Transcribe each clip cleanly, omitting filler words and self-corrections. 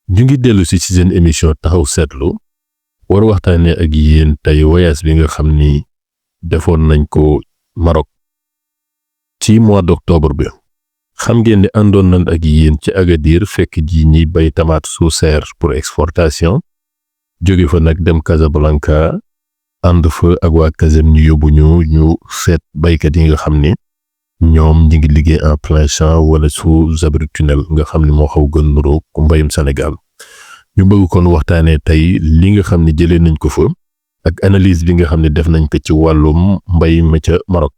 ñu ngi dellu si ci seen émission taxaw seetlu war waxtaanee ak yéen tey voyage bi nga xam ni defoon nañ ko Maroc ci mois d'octobre bi. xam ngeen ne àndoon nañ ak yéen ci Agadir fekk ji ñiy bay tomate sous serre pour exportation jóge fa nag dem Casablanca ànd fa ak waa Casem ñu yóbbu ñu seet baykat yi nga xam ni ñoom ñi ngi liggéey en plein champ wala sous abri tunnel nga xam ni moo xaw gën nuroo ku mbayum Sénégal. ñu bëgg kon waxtaanee tey li nga xam ne jëlee nañ ko fa ak analyse bi nga xam ne def nañ ko ci wàllum mbay ma ca Maroc.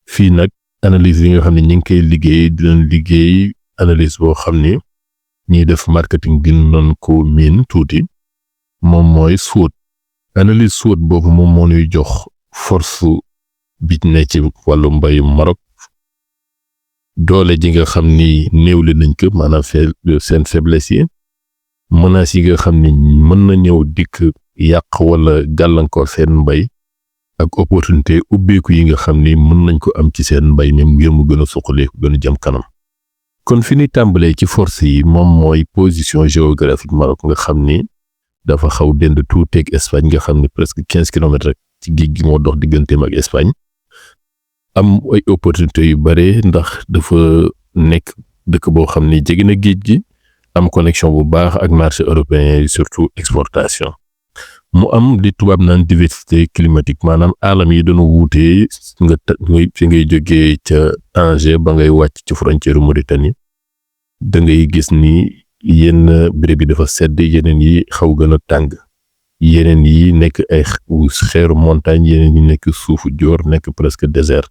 fii nag analyse yi nga xam ne ñi ngi koy liggéey dinañ liggéey analyse boo xam ni ñiy def marketing gën nañ ko miin tuuti moom mooy SWOT. analyse SWOT boobu moom moo ñuy jox force bi ne ci wàllu mbayum Maroc doole ji nga xam ni néewle nañ ko maanaam seen faiblesse yi menaces yi nga xam ni mën na ñëw dikk yàq wala gàllankoor seen mbay ak opportunité ubbeeku yi nga xam ni mën nañ ko am ci seen mbay mi ngir mu gën a suqaleeku gën a jëm kanam. kon fi ñuy tàmbalee ci force yi moom mooy position géographique Maroc nga xam ni dafa xaw dend tuuti ak Espagne nga xam ni presque 15 kilomètres rek ci géej gi moo dox digganteem ak Espagne. am ay opportunités yu bare ndax dafa nekk dëkk boo xam ni jege na géej gi am connexion bu baax ak marché européen yi surtout exportation mu am li tubaab naan diversité climatique maanaam alam yi dañu wuute fi ngay jógee ca Tanger ba ngay wàcc ci frontière Mauritanie da ngay gis ni yenn béréb yi dafa sedd yeneen yi xaw gën a tàng yeneen yi nekk ay xeeru montagne yeneen yi nekk suufu joor nekk presque désert.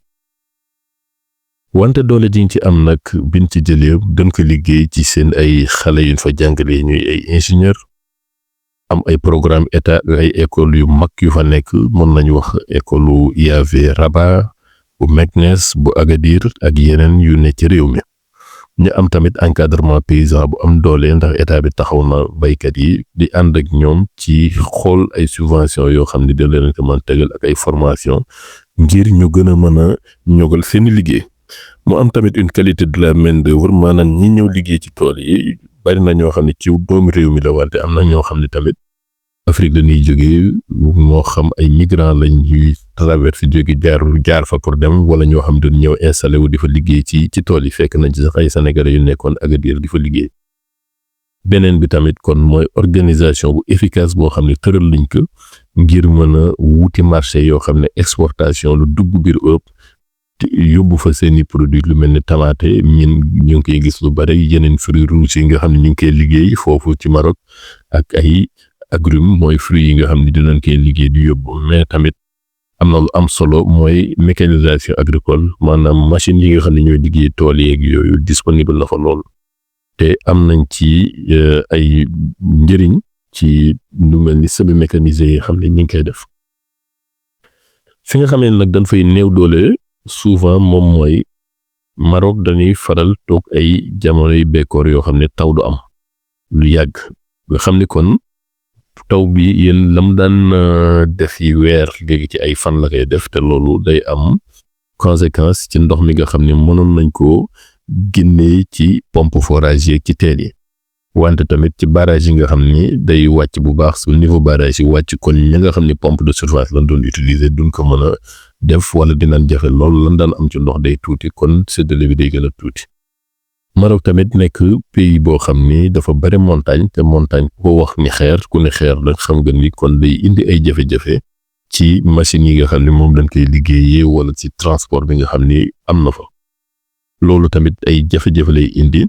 wante doole jiñ ci am nag biñ ci jëlee dañ ko liggéey ci seen ay xale yuñ fa jàngalee ñuy ay ingénieur am ay programme état ay école yu mag yu fa nekk mën nañu wax école IAV Rabat bu Meknès bu Agadir ak yeneen yu ne ci réew mi. ñu am tamit encadrement paysan bu am doole ndax état bi taxaw na baykat yi di ànd ak ñoom ci xool ay subvention yoo xam ne da leen ko mën tegal ak ay formation ngir ñu gën a mën a ñogal seeni liggéey. mu am tamit une qualité de la main d'œuvre maanaam ñi ñëw liggéey ci tool yi bari na ñoo xam ne ci doomu réew mi la wante am na ñoo xam ne tamit Afrique la ñuy jógee moo xam ay migrants lañ ñuy traversé jóge jaar fa pour dem wala ñoo xam ne ñëw installé wu di fa liggéey ci tool yi fekk nañ ci sax ay sénégalais yu nekkoon Agadir di fa liggéey. beneen bi tamit kon mooy organisation bu efficace boo xam ne tëral nañ ko ngir mën a wuti marché yoo xam ne exportation lu dugg biir Europe yóbbu fa seeni produit lu mel ni tamaate ñun ñu ngi koy gis lu bari yeneen fruits rouges yi nga xam ne ñu ngi koy liggéey foofu ci Maroc ak ay agrumes mooy fruits yi nga xam ne dinañ koy liggéey di yóbbu mais tamit am na lu am solo mooy mécanisation agricole maanaam machine yi nga xam ne ñooy liggéey tool yeeg yooyu disponible na fa lool te am nañ ci ay njëriñ ci lu mel ni semi mécanisé yi xam ne ñu ngi koy def fi nga xam ne nag dañ fay néew doole. souvent moom mooy Maroc dañuy faral toog ay jamonoy bekkoor yoo xam ne taw du am lu yàgg nga xam ni kon taw bi yéen lam daan def yi weer léegi ci ay fan la koy def te loolu day am conséquence ci ndox mi nga xam ne mënoon nañ ko génnee ci pompe forage yi ci teen yi wante tamit ci barrage yi nga xam ni day wàcc bu baax su niveau barrage yi wàcc kon ñi nga xam ni pompe de surface lañ doon utiliser duñ ko mën a def wala dinañ jafe loolu lan daan am ci ndox day tuuti kon séddale bi day gën a tuuti. Maroc tamit nekk pays boo xam ni dafa bari montagne te montagne ku ko wax ni xeer ku ne xeer la xam nga ni kon day indi ay jafe-jafe ci machines yi nga xam ne moom lañ koy liggéeyee wala ci transport bi nga xam ni am na fa loolu tamit ay jafe-jafe lay indi.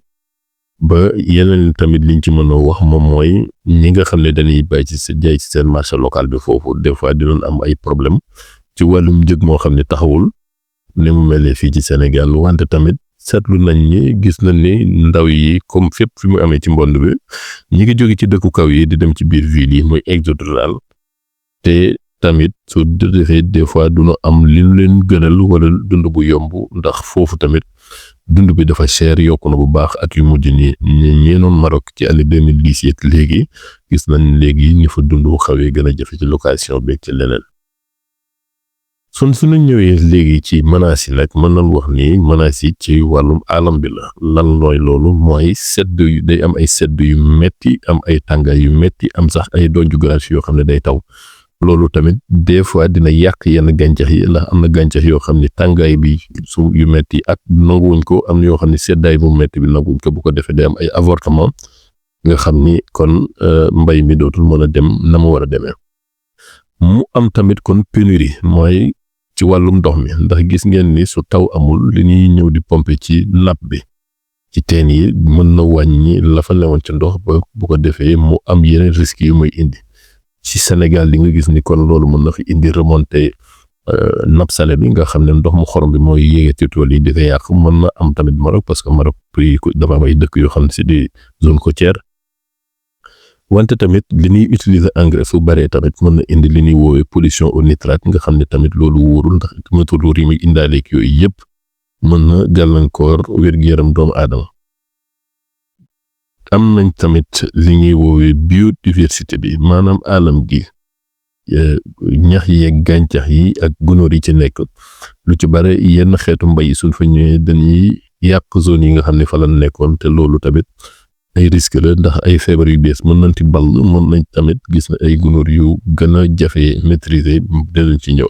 ba yeneen tamit liñ ci mën a wax moom mooy ñi nga xam ne dañuy bay ci jaay ci seen marché local bi foofu des fois dinañ am ay problème ci wàllum njëg moo xam ne taxawul ni mu mel ne fii ci Sénégal wante tamit seetlu nañ ni gis nañ ni ndaw yi comme fépp fi mu amee ci mbond bi ñi ngi jóge ci dëkku kaw yi di dem ci biir ville yi mooy exode rural te tamit su defee des fois duñu am li ñu leen gënal wala dund bu yomb ndax foofu tamit dund bi dafa cher yokku na bu baax at yu mujj nii ñeenoon Maroc ci année 2017 léegi gis nañ léegi ñu fa dund xawee gën a jafe ci location bi ci leneen suñu ñëwee léegi ci menaces yi nag mën nañ wax ni menaces yi ci wàllum alam bi la lan looy loolu mooy sedd yu day am ay sedd yu metti am ay tàngaay yu metti am sax ay donju glace yoo xam ne day taw loolu tamit des fois dina yàq yenn gàncax yi ndax am na gàncax yoo xam ne tàngaay bi su yu metti ak nanguwuñ ko am na yoo xam ne seddaay bu metti bi nanguwuñ ko bu ko defee day am ay avortement nga xam ni kon mbay mi dootul mën a dem na mu war a demee mu am tamit kon pénurie mooy ci wàllum ndox mi ndax gis ngeen ni su taw amul li ñuy ñëw di pomper ci nappe bi ci teen yi mën na wàññi la fa newoon ci ndox ba bu ko defee mu am yeneen risques yu muy indi ci Sénégal li nga gis ni kon loolu mën na fi indi remontée nappe salée bi nga xam ne ndox mu xorom bi mooy yéege ci tool yi di ko yàq mën na am tamit Maroc parce que Maroc dafa am ay dëkk yoo xam ne c'est des zones côtières wante tamit li ñuy utiliser engrais fu baree tamit mën na indi li ñuy woowee pollution au nitrate nga xam ne tamit loolu wóorul ndax métaux yi muy indaaleeg yooyu yëpp mën na gàllankoor wér-gu-yaram doomu aadama am nañ tamit li ñuy woowee biodiversité bi maanaam alam gi ñax yeeg gàncax yi ak gunóor yi ci nekk lu ci bare yenn xeetu mbay yi suñ fa ñëwee dañuy yàq zone yi nga xam ne fa la nekkoon te loolu tamit ay risque la ndax ay feebar yu bees mën nañ ci ball mën nañ tamit gis na ay gunóor yu gën a jafe maîtriser dinañ ci ñëw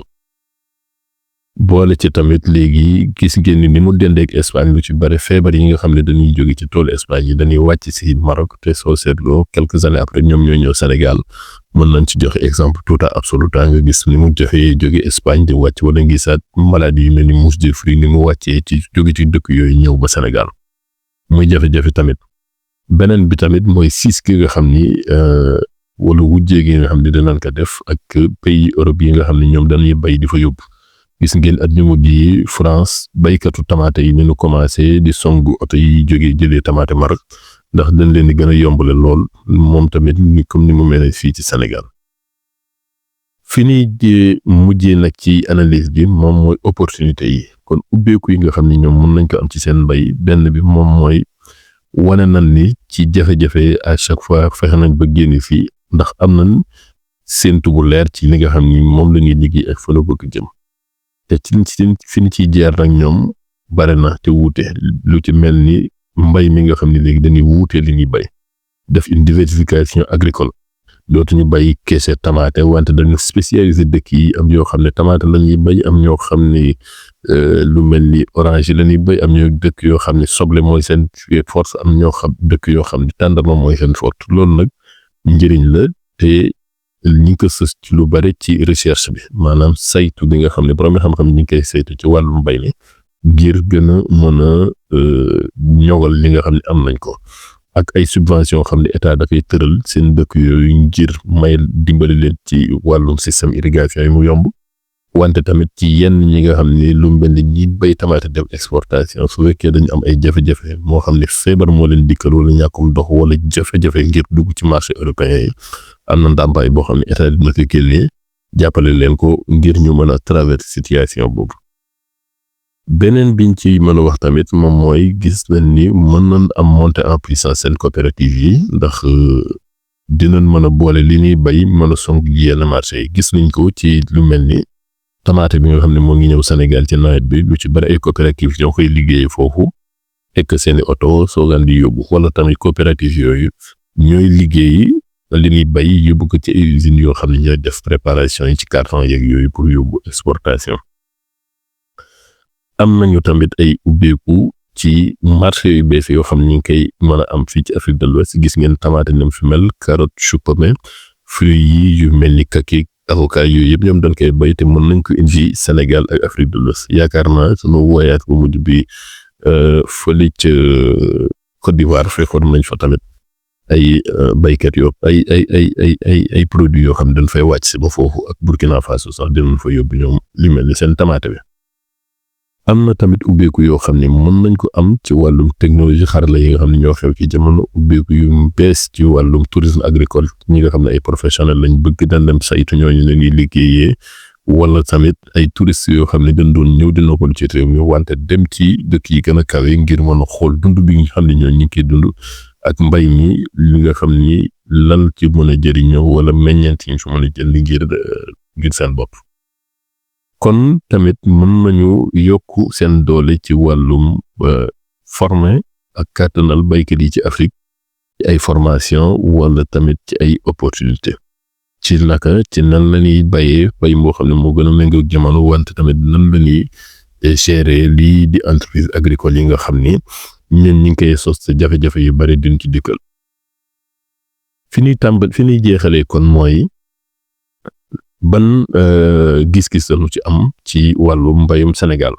boole ci tamit léegi gis ngeen ni mu dendeek Espagne lu ci bare feebar yi nga xam ne dañuy jóge ci toolu Espagne yi dañuy wàcc si Maroc te soo seetloo quelques années après ñoom ñoo ñëw Sénégal mën nañ ci joxe exemple tout à absoluta nga gis ni mu jafee jóge Espagne di wàcc wala gisaat maladie yu mel ni mouche de fruits ni mu wàccee ci jóge ci dëkk yooyu ñëw ba Sénégal muy jafe-jafe tamit beneen bi tamit mooy siis ki nga xam ni wala wujjee gi nga xam ne danañ ko def ak pays Europe yi nga xam ne ñoom dañuy bay di fa yóbbu gis ngeen at ñu mujj yi France baykatu tamaate yi ñu commencé di songu oto yi jógee jëlee tamaate Maroc ndax dañ leen di gën a yombale lool moom tamit ni comme ni mu mel fii ci Sénégal fi ñuy mujjee nag ci analyse bi moom mooy opportunité yi kon ubbeeku yi nga xam ne ñoom mën nañ ko am ci seen mbay benn bi moom mooy wane nañ ni ci jafe-jafe à chaque fois fexe nañ ba génn fii ndax am nañ séentu bu leer ci li nga xam ni moom la ñuy liggéey ak fa la bëgg jëm te ci fi ñu ciy jaar nag ñoom bare na te wuute lu ci mel ni mbay mi nga xam ne léegi dañuy wuute li ñuy bay def une diversification agricole dootuñu bay kese tamaate wante dañu spécialisé dëkk yi am yoo xam ne tamaate la ñuy bay am ñoo xam ne lu mel ni orange la ñuy bay am ñoo dëkk yoo xam ne soble mooy seen force am ñoo xam dëkk yoo xam ne tàndarma mooy seen force loolu nag njëriñ la te ñi ngi ko sës ci lu bari ci recherche bi maanaam saytu bi nga xam ne borom xam-xam ñi ngi koy saytu ci wàllum mbay mi ngir gën a mën a ñogal li nga xam ne am nañ ko ak ay subvention xam ne état dafay tëral seen dëkk yooyu ngir may dimbali leen ci wàllum système irrigation yi mu yomb wante tamit ci yenn ñi nga xam ne lu mel ni ñi bay tamaate def exportation su fekkee dañu am ay jafe-jafe moo xam ne feebar moo leen dikkal wala ñàkkum ndox wala jafe-jafe ngir dugg ci marché européen yi am na ndàmpaay boo xam ne état dina ko génnee jàppale leen ko ngir ñu mën a traverser situation boobu beneen biñ ci mën a wax tamit moom mooy gis nañ ni mën nañ am monter en puissance seen coopérative yi ndax dinañ mën a boole li ñuy bay mën a song yenn marché yi gis nañ ko ci lu mel ni tamaate bi nga xam ne moo ngi ñëw Sénégal ci nawet bi lu ci bari ay coopérative ñoo koy liggéey foofu fekk seeni oto soogaan di yóbbu wala tamit coopérative yooyu ñooy liggéey li ñuy bay yóbbu ko ci ay usines yoo xam ne ñooy def préparation yi ci carton yeeg yooyu pour yóbbu exportation am nañu tamit ay ubbeeku ci marché yu bees yoo xam ne ñu ngi koy mën a am fii ci Afrique de l'Ouest gis ngeen tamaate ni mu fi mel carotte chou pommé fruits yi yu mel ni kaki avocat yooyu yëpp ñoom dañ koy bay te mën nañ ko indi Sénégal ak Afrique de l'Ouest yaakaar naa sunu voyage bu mujj bi fële ca Côte d'Ivoire fekkoon nañ fa tamit ay baykat yoo ay produits yoo xam ne dañ fay wàcc si ba foofu ak Burkina Faso sax dinañ fa yóbbu ñoom li mel ni seen tamaate bi am na tamit ubbeeku yoo xam ne mën nañ ko am ci wàllum technologie xarala yi nga xam ne ñoo xew ci jamono ubbeeku yu bees ci wàllum tourisme agricole ñi nga xam ne ay professionnels lañ bëgg dañ dem saytu ñooñu leen di liggéeyee wala tamit ay touristes yoo xam ne dañ doon ñëw di noppal ci réew mi wante dem ci dëkk yi gën a kawe ngir mën a xool dund bi nga xam ne ñoo ñu ngi koy dund ak mbay mi li nga xam ni lan ci mën a jëriñoo wala meññeent yi ñu fi mën a jël ngir seen bopp. kon tamit mën nañu yokku seen doole ci wàllum former ak kàttanal baykat yi ci Afrique ci ay formation wala tamit ci ay opportunité ci naka ci nan la ñuy bayee bay moo xam ne moo gën a méngoo ak jamono wante tamit nan la ñuy gérer lii di entreprise agricole yi nga xam ni ñun ñu ngi koy sos te jafe-jafe yu bari duñ ci dikkal fi ñuy jeexalee kon mooy ban gis-gis lañu ci am ci wàllu mbayum Sénégal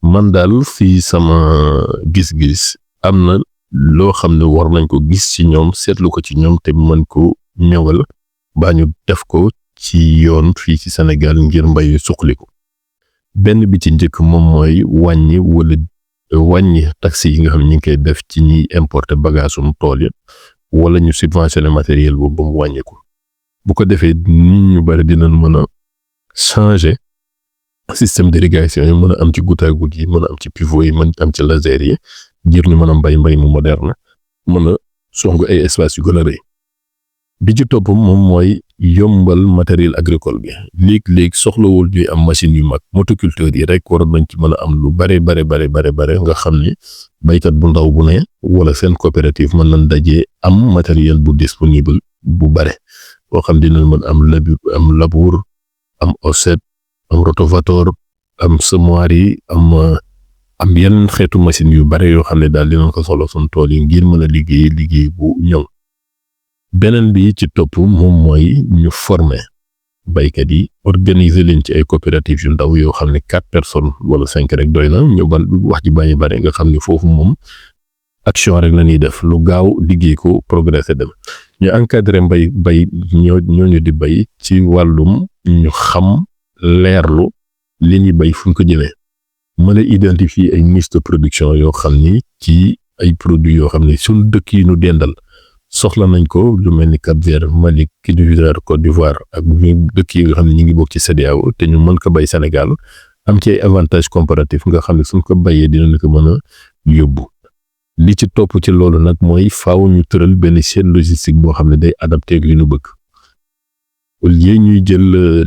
man daal fii sama gis-gis am na loo xam ne war nañ ko gis ci ñoom seetlu ko ci ñoom te mën ko ñëwal baa ñu def ko ci yoon fii ci Sénégal ngir mbay suqaliku benn bi ci njëkk moom mooy wàññi taxes yi nga xam ne ñu ngi koy def ci ñiy importer bagage tool yi wala ñu subventionner matériel boobu ba mu wàññiku bu ko defee nit ñu bari dinañ mën a changer système d'irrigation yi mën a am ci goutte à goutte yi mën a am ci pivot yi mën am ci laser yi ngir ñu mën a mbay mu moderne mën a songu ay espace yu gën a rëy bi ci topp moom mooy yombal matériel agricole bi léegi soxlawul ñuy am machine yu mag motoculteurs yi rek war nañ ci mën a am lu bare nga xam ni baykat bu ndaw bu ne wala seen coopérative mën nañ dajee am matériel bu disponible bu bare boo xam dinañ mën am labour am offset am rotavator am semoir yi am yenn xeetu machine yu bare yoo xam ne daal dinañ ko soxla suñ tool yi ngir mën a liggéey bu ñoŋ beneen bi ci topp moom mooy ñu former baykat yi organiser leen ci ay coopératives yu ndaw yoo xam ne 4 personnes wala 5 rek doy na ñu wax ji bàyyi bare nga xam ne foofu moom action rek la ñuy def lu gaaw liggéey ko progresser dem ñu encadrer bay ñooñu di bay ci wàllum ñu xam leerlu li ñuy bay fu ñu ko jëlee mën a identifier ay niche de production yoo xam ni ci ay produits yoo xam ne suñu dëkk yi ñu dendal soxla nañ ko lu mel ni Cap-Vert Mali Côte d'Ivoire ak dëkk yi nga xam ne ñu ngi bokk ci CEDEAO te ñu mën ko bay Sénégal am ci ay avantages comparatifs nga xam ne suñ ko bayee dinañ ko mën a yóbbu li ci topp ci loolu nag mooy faaw ñu tëral benn chaîne logistique boo xam ne day adapté ak li ñu bëgg au lieu ñuy jël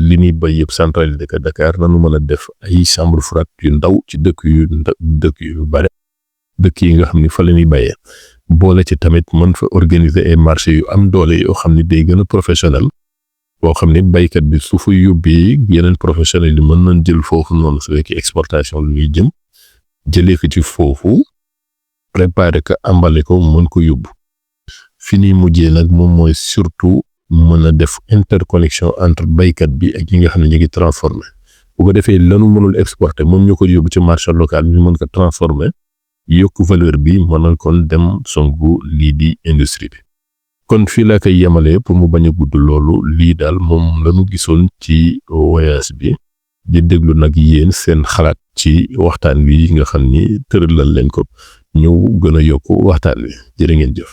li ñuy bay yëpp centralisé ko Dakar nañu mën a def ay chambre froide yu ndaw ci dëkk yu bare dëkk yi nga xam ne fa la ñuy bayee boole ci tamit mën fa organiser ay marché yu am doole yoo xam ne day gën a professionnel boo xam ne baykat bi su fa yóbbee yeneen professionnel yi mën nañ jël foofu noonu su fekkee exportation lu ñuy jëlee ko ci foofu préparer ko emballé ko mën ko yóbbu fi ñuy mujjee nag moom mooy surtout mën a def interconnexion entre baykat bi ak yi nga xam ne ñu ngi transformer bu ko defee lanu mënul exporter moom ñu ko yóbbu ci marché local ñu mën ko transformer yokk valeur bi mënal kon dem songu lii di industrie bi kon fii laa koy yemale pour mu bañ a gudd loolu lii daal moom lañu gisoon ci voyage bi di déglu nag yéen seen xalaat ci waxtaan wi nga xam ni tëralal leen ko ñu gën a yokk waxtaan wi jërë ngeen jëf